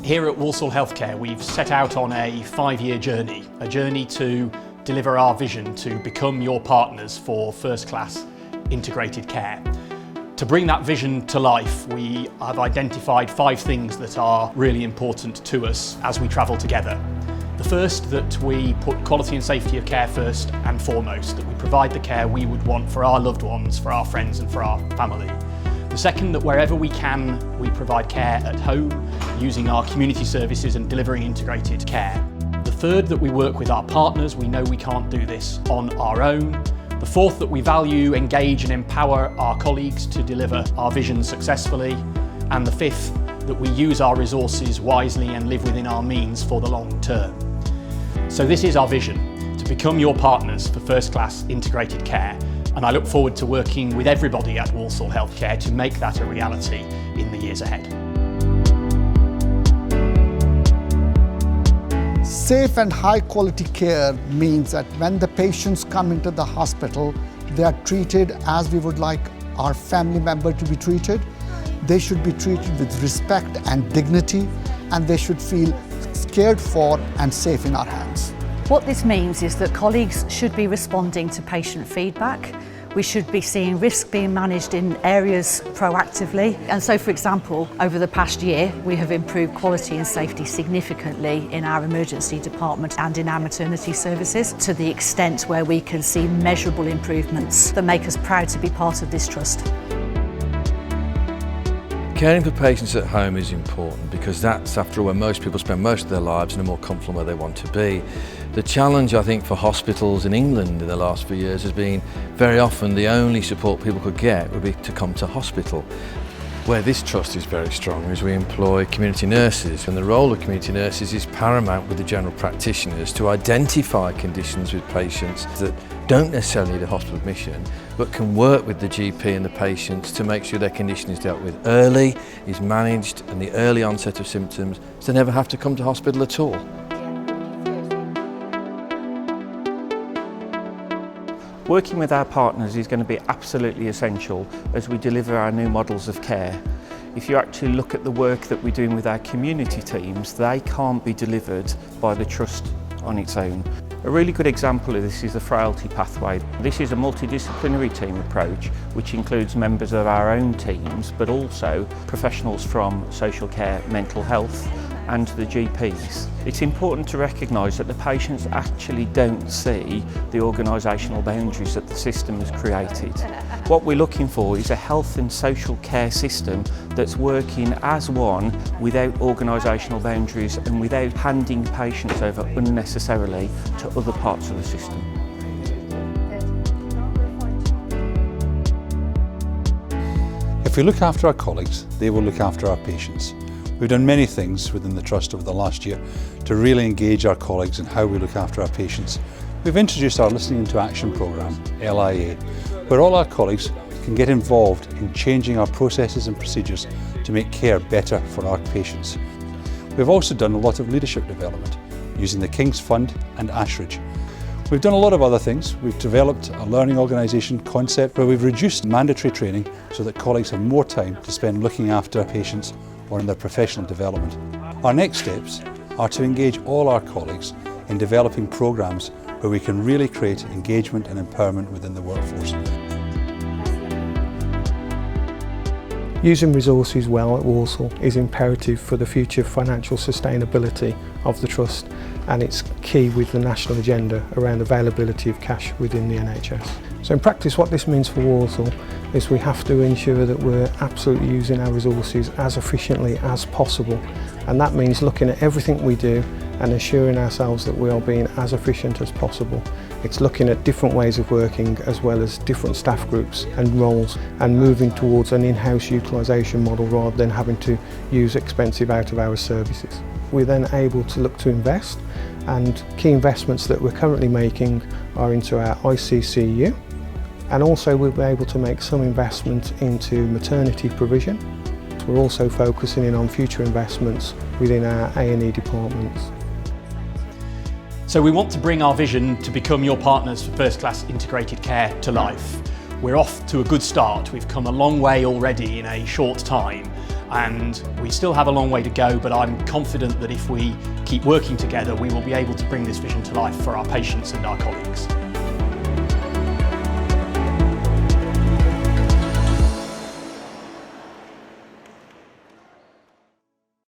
Here at Walsall Healthcare, we've set out on a 5-year journey, a journey to deliver our vision to become your partners for first-class integrated care. To bring that vision to life, we have identified 5 things that are really important to us as we travel together. The first, that we put quality and safety of care first and foremost, that we provide the care we would want for our loved ones, for our friends and for our family. The second, that wherever we can, we provide care at home, using our community services and delivering integrated care. The third, that we work with our partners. We know we can't do this on our own. The fourth, that we value, engage and empower our colleagues to deliver our vision successfully. And the fifth, that we use our resources wisely and live within our means for the long term. So this is our vision, to become your partners for first-class integrated care. And I look forward to working with everybody at Walsall Healthcare to make that a reality in the years ahead. Safe and high quality care means that when the patients come into the hospital, they are treated as we would like our family member to be treated. They should be treated with respect and dignity, and they should feel cared for and safe in our hands. What this means is that colleagues should be responding to patient feedback. We should be seeing risk being managed in areas proactively. And so, for example, over the past year, we have improved quality and safety significantly in our emergency department and in our maternity services, to the extent where we can see measurable improvements that make us proud to be part of this trust. Caring for patients at home is important because that's, after all, where most people spend most of their lives and are more comfortable where they want to be. The challenge, I think, for hospitals in England in the last few years has been very often the only support people could get would be to come to hospital. Where this trust is very strong is we employ community nurses, and the role of community nurses is paramount with the general practitioners to identify conditions with patients that don't necessarily need a hospital admission, but can work with the GP and the patients to make sure their condition is dealt with early, is managed, and the early onset of symptoms, so they never have to come to hospital at all. Working with our partners is going to be absolutely essential as we deliver our new models of care. If you actually look at the work that we're doing with our community teams, they can't be delivered by the trust on its own. A really good example of this is the frailty pathway. This is a multidisciplinary team approach which includes members of our own teams, but also professionals from social care, mental health and the GPs. It's important to recognise that the patients actually don't see the organisational boundaries that the system has created. What we're looking for is a health and social care system that's working as one without organisational boundaries and without handing patients over unnecessarily to other parts of the system. If we look after our colleagues, they will look after our patients. We've done many things within the Trust over the last year to really engage our colleagues in how we look after our patients. We've introduced our Listening into Action programme, LIA, where all our colleagues can get involved in changing our processes and procedures to make care better for our patients. We've also done a lot of leadership development using the King's Fund and Ashridge. We've done a lot of other things. We've developed a learning organisation concept where we've reduced mandatory training so that colleagues have more time to spend looking after patients or in their professional development. Our next steps are to engage all our colleagues in developing programmes where we can really create engagement and empowerment within the workforce. Using resources well at Walsall is imperative for the future financial sustainability of the Trust, and it's key with the national agenda around availability of cash within the NHS. So in practice, what this means for Walsall is we have to ensure that we're absolutely using our resources as efficiently as possible, and that means looking at everything we do and assuring ourselves that we are being as efficient as possible. It's looking at different ways of working as well as different staff groups and roles, and moving towards an in-house utilisation model rather than having to use expensive out-of-hours services. We're then able to look to invest, and key investments that we're currently making are into our ICCU, and also we'll be able to make some investment into maternity provision. We're also focusing in on future investments within our A&E departments. So we want to bring our vision to become your partners for first-class integrated care to life. We're off to a good start. We've come a long way already in a short time, and we still have a long way to go, but I'm confident that if we keep working together, we will be able to bring this vision to life for our patients and our colleagues.